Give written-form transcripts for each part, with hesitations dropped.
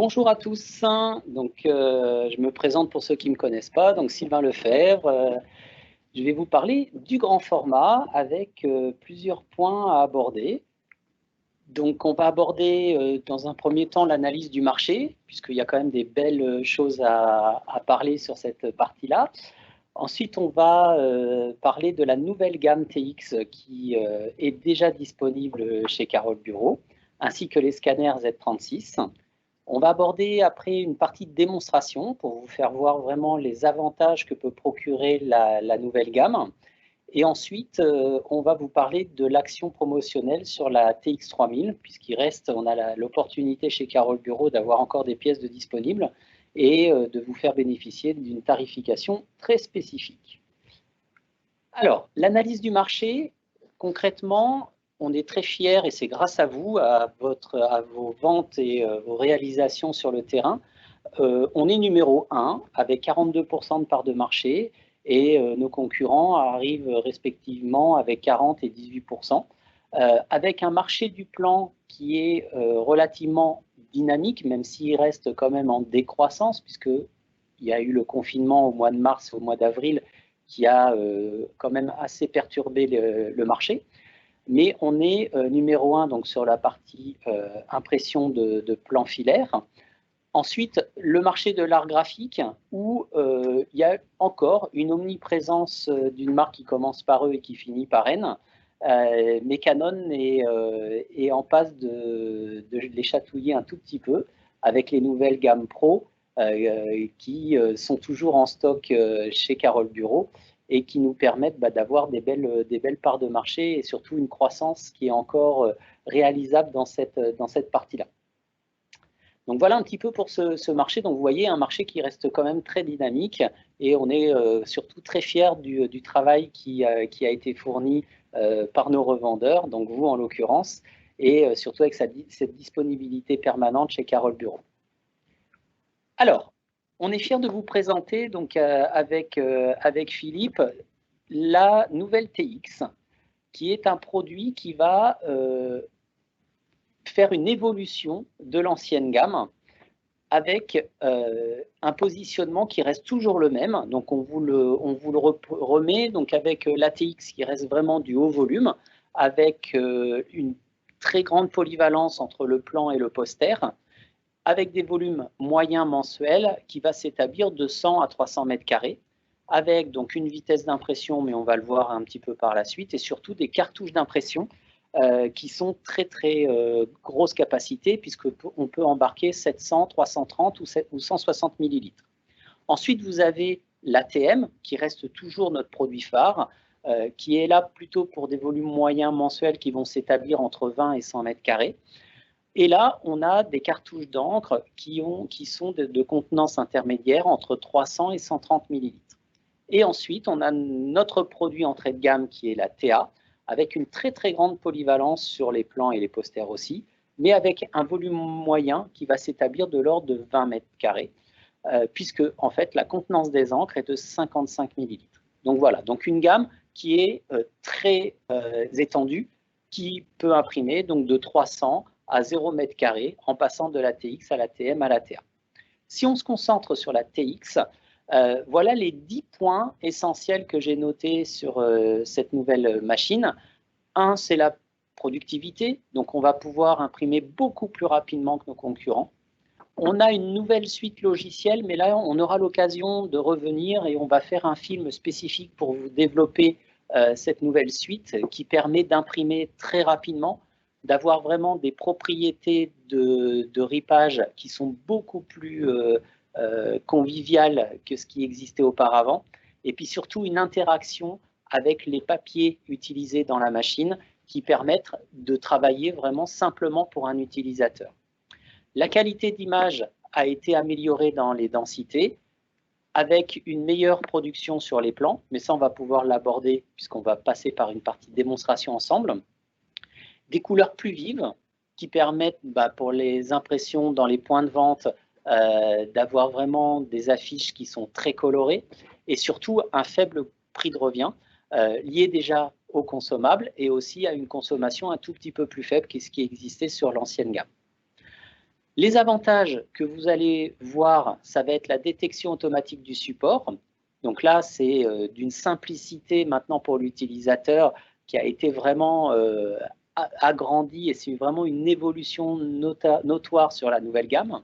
Bonjour à tous. Je me présente pour ceux qui ne me connaissent pas. Donc, Sylvain Lefebvre. Je vais vous parler du grand format avec plusieurs points à aborder. Donc, on va aborder dans un premier temps l'analyse du marché, puisqu'il y a quand même des belles choses à parler sur cette partie-là. Ensuite, on va parler de la nouvelle gamme TX qui est déjà disponible chez Carole Bureau, ainsi que les scanners Z36. On va aborder après une partie de démonstration pour vous faire voir vraiment les avantages que peut procurer la nouvelle gamme. Et ensuite, on va vous parler de l'action promotionnelle sur la TX3000, puisqu'il reste, on a l'opportunité chez Carole Bureau d'avoir encore des pièces de disponibles et de vous faire bénéficier d'une tarification très spécifique. Alors, l'analyse du marché, concrètement, on est très fiers, et c'est grâce à vous, à vos ventes et vos réalisations sur le terrain. On est numéro 1 avec 42% de part de marché et nos concurrents arrivent respectivement avec 40 et 18%. Avec un marché du plan qui est relativement dynamique, même s'il reste quand même en décroissance, puisqu'il y a eu le confinement au mois de mars et au mois d'avril qui a quand même assez perturbé le marché. Mais on est numéro 1 donc, sur la partie impression de plans filaires. Ensuite, le marché de l'art graphique, où il y a encore une omniprésence d'une marque qui commence par E et qui finit par N. Mais Canon est en passe de les chatouiller un tout petit peu avec les nouvelles gammes Pro qui sont toujours en stock chez Carole Bureau et qui nous permettent d'avoir des belles parts de marché et surtout une croissance qui est encore réalisable dans cette partie-là. Donc voilà un petit peu pour ce marché. Donc vous voyez un marché qui reste quand même très dynamique et on est surtout très fiers du travail qui a été fourni par nos revendeurs, donc vous en l'occurrence, et surtout avec cette disponibilité permanente chez Carole Bureau. Alors, on est fiers de vous présenter donc avec Philippe la nouvelle TX, qui est un produit qui va faire une évolution de l'ancienne gamme avec un positionnement qui reste toujours le même. Donc on vous le remet donc avec l'ATX qui reste vraiment du haut volume, avec une très grande polyvalence entre le plan et le poster, avec des volumes moyens mensuels qui va s'établir de 100 à 300 mètres carrés, avec donc une vitesse d'impression, mais on va le voir un petit peu par la suite, et surtout des cartouches d'impression qui sont très grosse capacité, puisqu'on peut embarquer 700, 330 ou 160 millilitres. Ensuite, vous avez l'ATM, qui reste toujours notre produit phare, qui est là plutôt pour des volumes moyens mensuels qui vont s'établir entre 20 et 100 mètres carrés. Et là, on a des cartouches d'encre qui sont de contenance intermédiaire entre 300 et 130 millilitres. Et ensuite, on a notre produit entrée de gamme qui est la TA, avec une très grande polyvalence sur les plans et les posters aussi, mais avec un volume moyen qui va s'établir de l'ordre de 20 mètres carrés, puisque en fait la contenance des encres est de 55 millilitres. Donc voilà, donc une gamme qui est très étendue, qui peut imprimer donc de 300 à 0 mètre carré en passant de la TX à la TM à la TA. Si on se concentre sur la TX, voilà les 10 points essentiels que j'ai notés sur cette nouvelle machine. Un, c'est la productivité, donc on va pouvoir imprimer beaucoup plus rapidement que nos concurrents. On a une nouvelle suite logicielle, mais là on aura l'occasion de revenir et on va faire un film spécifique pour vous développer cette nouvelle suite qui permet d'imprimer très rapidement, d'avoir vraiment des propriétés de ripage qui sont beaucoup plus convivial que ce qui existait auparavant, et puis surtout une interaction avec les papiers utilisés dans la machine qui permettent de travailler vraiment simplement pour un utilisateur. La qualité d'image a été améliorée dans les densités avec une meilleure production sur les plans, mais ça on va pouvoir l'aborder puisqu'on va passer par une partie de démonstration ensemble. Des couleurs plus vives qui permettent pour les impressions dans les points de vente d'avoir vraiment des affiches qui sont très colorées et surtout un faible prix de revient lié déjà au consommable et aussi à une consommation un tout petit peu plus faible que ce qui existait sur l'ancienne gamme. Les avantages que vous allez voir, ça va être la détection automatique du support. Donc là, c'est d'une simplicité maintenant pour l'utilisateur qui a été vraiment agrandie et c'est vraiment une évolution notoire sur la nouvelle gamme.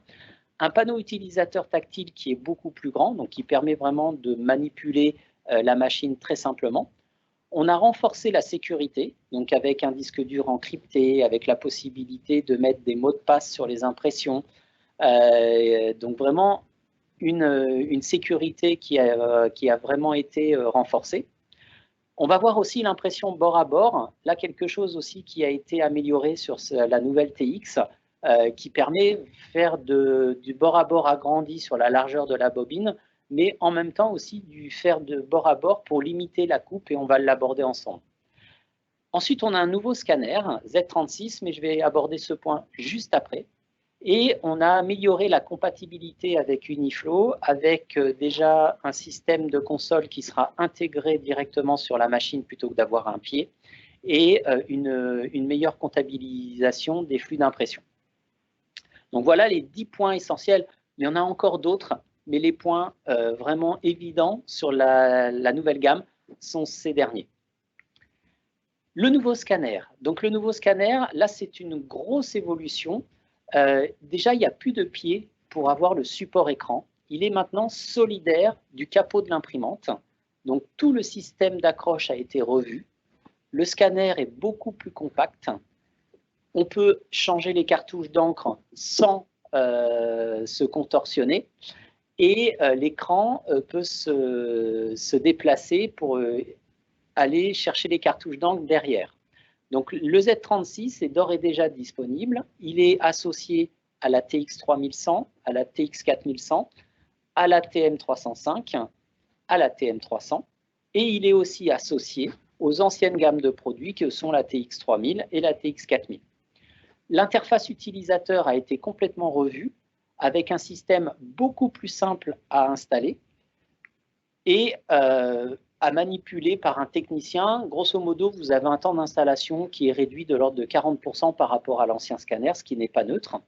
Un panneau utilisateur tactile qui est beaucoup plus grand, donc qui permet vraiment de manipuler la machine très simplement. On a renforcé la sécurité, donc avec un disque dur encrypté, avec la possibilité de mettre des mots de passe sur les impressions. Donc vraiment une sécurité qui a vraiment été renforcée. On va voir aussi l'impression bord à bord. Là, quelque chose aussi qui a été amélioré sur la nouvelle TX, qui permet de faire du bord à bord agrandi sur la largeur de la bobine, mais en même temps aussi du faire de bord à bord pour limiter la coupe, et on va l'aborder ensemble. Ensuite, on a un nouveau scanner, Z36, mais je vais aborder ce point juste après. Et on a amélioré la compatibilité avec Uniflow, avec déjà un système de console qui sera intégré directement sur la machine plutôt que d'avoir un pied, et une meilleure comptabilisation des flux d'impression. Donc voilà les 10 points essentiels. Il y en a encore d'autres, mais les points vraiment évidents sur la nouvelle gamme sont ces derniers. Le nouveau scanner. Donc le nouveau scanner, là c'est une grosse évolution. Déjà, il n'y a plus de pied pour avoir le support écran. Il est maintenant solidaire du capot de l'imprimante. Donc, tout le système d'accroche a été revu. Le scanner est beaucoup plus compact. On peut changer les cartouches d'encre sans se contorsionner. Et l'écran peut se déplacer pour aller chercher les cartouches d'encre derrière. Donc, le Z36 est d'ores et déjà disponible. Il est associé à la TX 3100, à la TX 4100, à la TM 305, à la TM 300. Et il est aussi associé aux anciennes gammes de produits que sont la TX 3000 et la TX 4000. L'interface utilisateur a été complètement revue avec un système beaucoup plus simple à installer et à manipuler par un technicien. Grosso modo, vous avez un temps d'installation qui est réduit de l'ordre de 40% par rapport à l'ancien scanner, ce qui n'est pas neutre.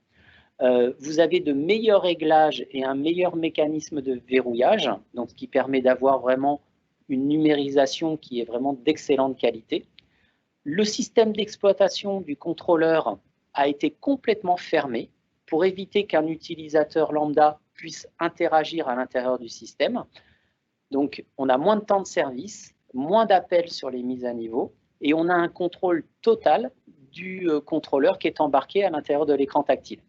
Vous avez de meilleurs réglages et un meilleur mécanisme de verrouillage, donc ce qui permet d'avoir vraiment une numérisation qui est vraiment d'excellente qualité. Le système d'exploitation du contrôleur a été complètement fermé pour éviter qu'un utilisateur lambda puisse interagir à l'intérieur du système. Donc, on a moins de temps de service, moins d'appels sur les mises à niveau, et on a un contrôle total du contrôleur qui est embarqué à l'intérieur de l'écran tactile.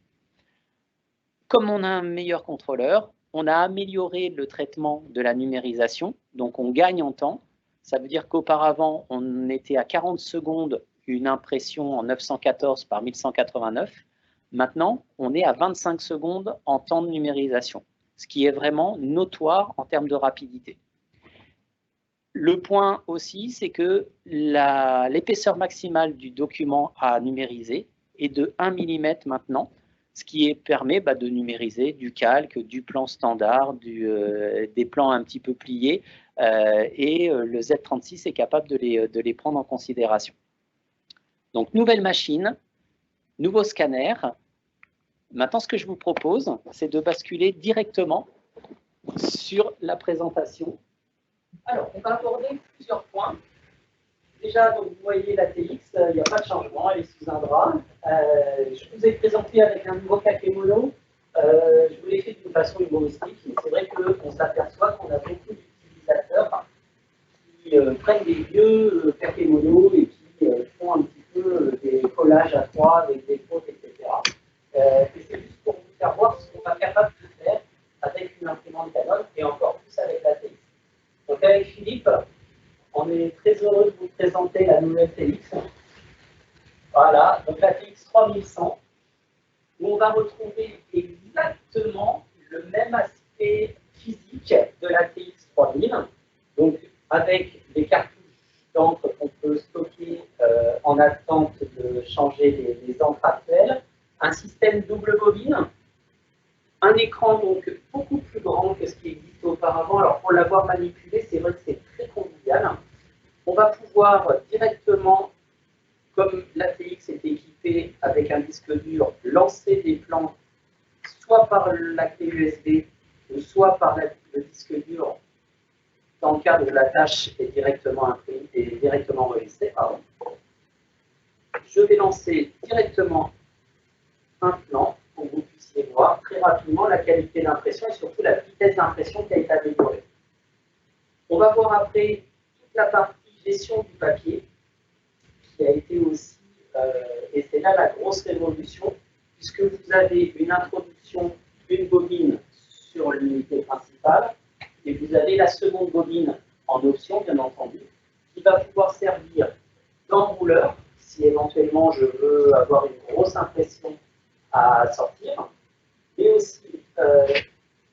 Comme on a un meilleur contrôleur, on a amélioré le traitement de la numérisation, donc on gagne en temps. Ça veut dire qu'auparavant, on était à 40 secondes une impression en 914 par 1189. Maintenant, on est à 25 secondes en temps de numérisation, ce qui est vraiment notoire en termes de rapidité. Le point aussi, c'est que l'épaisseur maximale du document à numériser est de 1 mm maintenant, ce qui permet de numériser du calque, du plan standard, des plans un petit peu pliés, et le Z36 est capable de les prendre en considération. Donc, nouvelle machine, nouveau scanner. Maintenant, ce que je vous propose, c'est de basculer directement sur la présentation. Alors, on va aborder plusieurs points. Déjà, donc, vous voyez la TX, il n'y a pas de changement, elle est sous un drap. Je vous ai présenté avec un nouveau kakémono. Je vous l'ai fait d'une façon humoristique, mais c'est vrai qu'on s'aperçoit qu'on a beaucoup d'utilisateurs qui prennent des vieux kakémonos et qui font un petit peu des collages à 3 avec des fautes, etc. Et c'est juste pour vous faire voir ce qu'on va être capable de faire avec une imprimante Canon et encore plus avec la TX. Donc avec Philippe, on est très heureux de vous présenter la nouvelle TX. Voilà, donc la TX 3100, où on va retrouver exactement le même aspect physique de la TX 3000, donc avec des cartouches d'encre qu'on peut stocker en attente de changer les encres actuelles, un système double bobine, un écran donc beaucoup plus grand que ce qui existait auparavant. Alors pour l'avoir manipulé, c'est vrai que c'est très convivial. On va pouvoir directement, comme la TX est équipée avec un disque dur, lancer des plans soit par la clé USB, ou soit par le disque dur, dans le cadre où la tâche est directement imprimée et directement enregistrée. Pardon. Je vais lancer directement un plan pour que vous puissiez voir très rapidement la qualité d'impression et surtout la vitesse d'impression qui a été améliorée. On va voir après toute la partie gestion du papier qui a été aussi, et c'est là la grosse révolution, puisque vous avez une introduction d'une bobine sur l'unité principale et vous avez la seconde bobine en option, bien entendu, qui va pouvoir servir d'enrouleur si éventuellement je veux avoir une grosse impression à sortir, mais aussi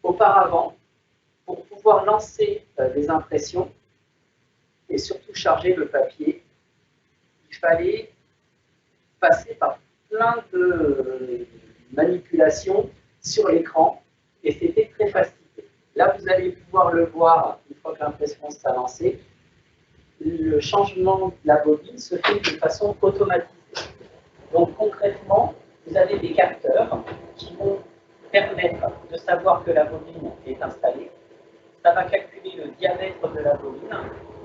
auparavant, pour pouvoir lancer des impressions et surtout charger le papier, il fallait passer par plein de manipulations sur l'écran et c'était très fastidieux. Là, vous allez pouvoir le voir une fois que l'impression sera lancée. Le changement de la bobine se fait de façon automatisée. Donc concrètement, vous avez des capteurs qui vont permettre de savoir que la bobine est installée. Ça va calculer le diamètre de la bobine.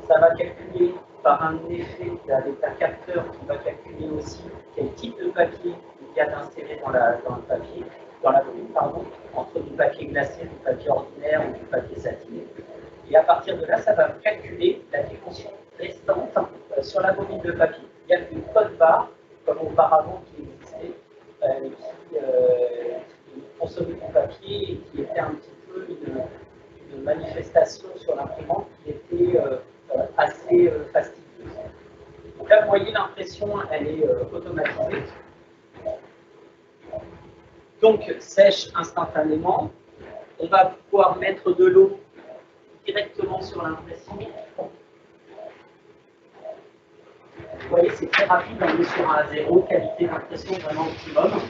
Ça va calculer par un effet avec un capteur qui va calculer aussi quel type de papier il y a d'insérer dans le papier, dans la bobine, pardon, entre du papier glacé, du papier ordinaire ou du papier satiné. Et à partir de là, ça va calculer la dimension restante sur la bobine de papier. Il y a une code barre, comme auparavant, qui existait, qui consommait du papier et qui était un petit peu une manifestation sur l'imprimante qui était assez fastidieuse. Donc là, vous voyez, l'impression, elle est automatisée. Donc, sèche instantanément. On va pouvoir mettre de l'eau directement sur l'impression. Vous voyez, c'est très rapide, on est sur un zéro, qualité d'impression vraiment optimum.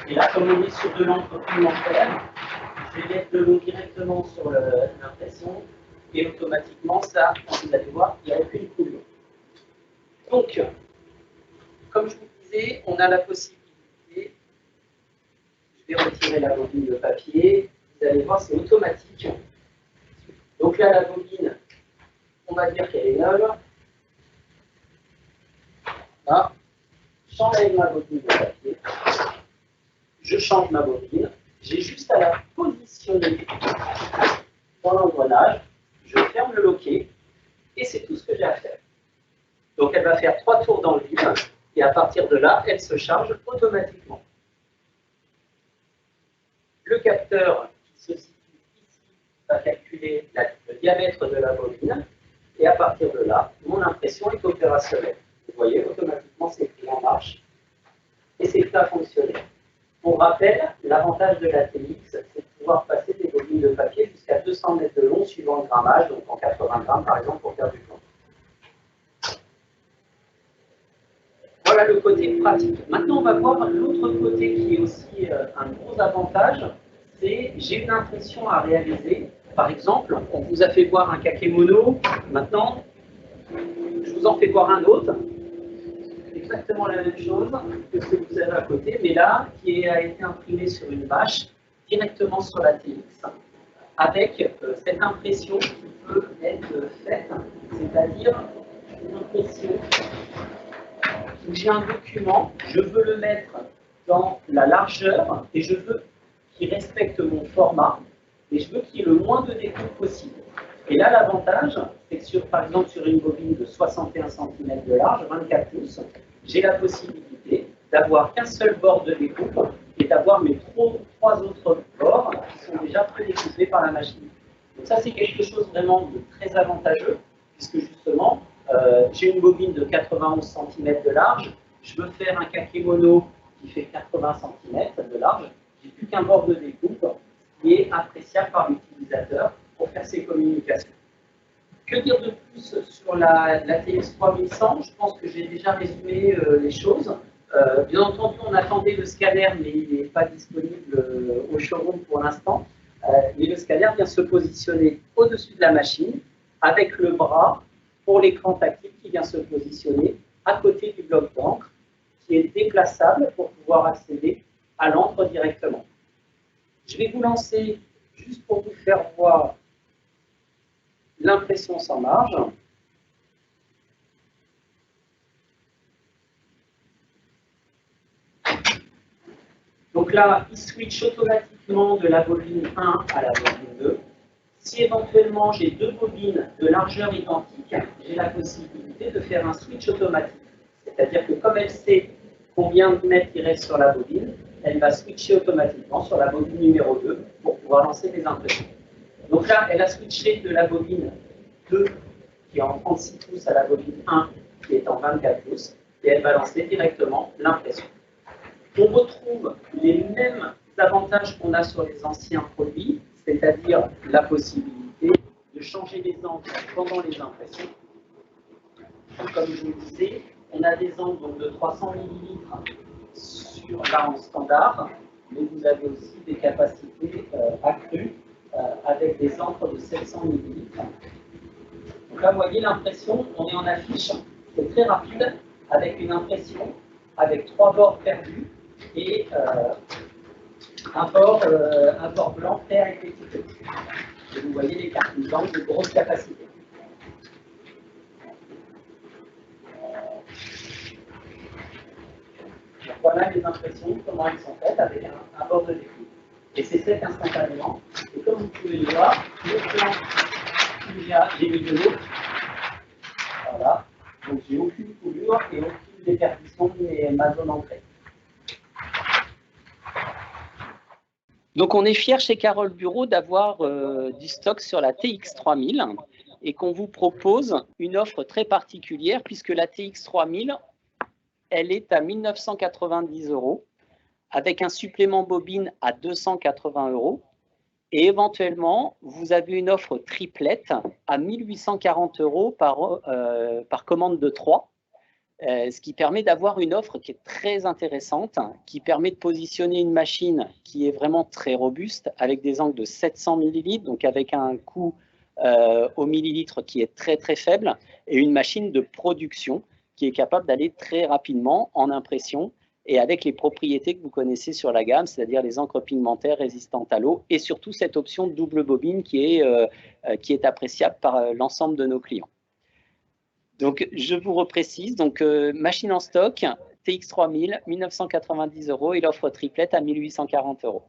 Et là, comme on est sur de l'encre pigmentaire, je vais mettre de l'eau directement sur l'impression et automatiquement, ça, vous allez voir, il n'y a aucune coulure. Donc, comme je vous disais, on a la possibilité, je vais retirer la bobine de papier, vous allez voir, c'est automatique. Donc là, la bobine, on va dire qu'elle est neuve. Là, j'enlève ma bobine de papier, je change ma bobine, j'ai juste à la positionner dans l'engrenage, je ferme le loquet, et c'est tout ce que j'ai à faire. Donc elle va faire 3 tours dans le vide, et à partir de là, elle se charge automatiquement. Le capteur qui se situe ici va calculer le diamètre de la bobine, et à partir de là, mon impression est opérationnelle. Vous voyez, automatiquement, c'est pris en marche, et c'est prêt à fonctionner. Pour rappel, l'avantage de la TX, c'est de pouvoir passer des bobines de papier jusqu'à 200 mètres de long suivant le grammage, donc en 80 grammes par exemple pour faire du plan. Voilà le côté pratique. Maintenant, on va voir l'autre côté qui est aussi un gros avantage, c'est j'ai une impression à réaliser. Par exemple, on vous a fait voir un kakémono, maintenant, je vous en fais voir un autre. Exactement la même chose que ce que vous avez à côté, mais là, qui a été imprimé sur une bâche, directement sur la TX, avec cette impression qui peut être faite, c'est-à-dire une impression où j'ai un document, je veux le mettre dans la largeur et je veux qu'il respecte mon format et je veux qu'il y ait le moins de découpe possible. Et là, l'avantage, c'est que par exemple sur une bobine de 61 cm de large, 24 pouces, j'ai la possibilité d'avoir qu'un seul bord de découpe et d'avoir mes 3 autres bords qui sont déjà prédécoupés par la machine. Donc ça, c'est quelque chose vraiment de très avantageux, puisque justement, j'ai une bobine de 91 cm de large, je veux faire un kakémono qui fait 80 cm de large, j'ai plus qu'un bord de découpe qui est appréciable par l'utilisateur pour faire ses communications. Que dire de plus sur la TX 3100? Je pense que j'ai déjà résumé les choses. Bien entendu, on attendait le scanner, mais il n'est pas disponible au showroom pour l'instant. Mais le scanner vient se positionner au-dessus de la machine, avec le bras pour l'écran tactile qui vient se positionner à côté du bloc d'encre, qui est déplaçable pour pouvoir accéder à l'encre directement. Je vais vous lancer, juste pour vous faire voir l'impression sans marge. Donc là, il switch automatiquement de la bobine 1 à la bobine 2. Si éventuellement j'ai deux bobines de largeur identique, j'ai la possibilité de faire un switch automatique. C'est-à-dire que comme elle sait combien de mètres il reste sur la bobine, elle va switcher automatiquement sur la bobine numéro 2 pour pouvoir lancer les impressions. Donc là, elle a switché de la bobine 2 qui est en 36 pouces à la bobine 1 qui est en 24 pouces et elle va lancer directement l'impression. On retrouve les mêmes avantages qu'on a sur les anciens produits, c'est-à-dire la possibilité de changer les angles pendant les impressions. Comme je vous le disais, on a des angles donc, de 300 ml sur là en standard, mais vous avez aussi des capacités accrues avec des encres de 700 ml. Donc là, vous voyez l'impression, on est en affiche, c'est très rapide, avec une impression avec 3 bords perdus et un bord blanc clair et étiqueté. Et vous voyez les cartes blanches de grosse capacité. Donc voilà les impressions, comment elles sont faites avec un bord de découpe. Et c'est fait instantanément. Et comme vous pouvez le voir, le plan qu'il y a des mis de l'eau. Voilà. Donc j'ai aucune coulure et aucune déperdition de ma zone entrée. Donc on est fiers chez Carole Bureau d'avoir du stock sur la TX3000 et qu'on vous propose une offre très particulière puisque la TX3000, elle est à 1 990 € avec un supplément bobine à 280 € et éventuellement vous avez une offre triplette à 1 840 € par commande de 3. Ce qui permet d'avoir une offre qui est très intéressante, qui permet de positionner une machine qui est vraiment très robuste, avec des angles de 700 ml, donc avec un coût au millilitre qui est très très faible, et une machine de production qui est capable d'aller très rapidement en impression, et avec les propriétés que vous connaissez sur la gamme, c'est-à-dire les encres pigmentaires résistantes à l'eau, et surtout cette option double bobine qui est appréciable par l'ensemble de nos clients. Donc, je vous reprécise, donc machine en stock, TX3000, 1 990 € et l'offre triplette à 1 840 €.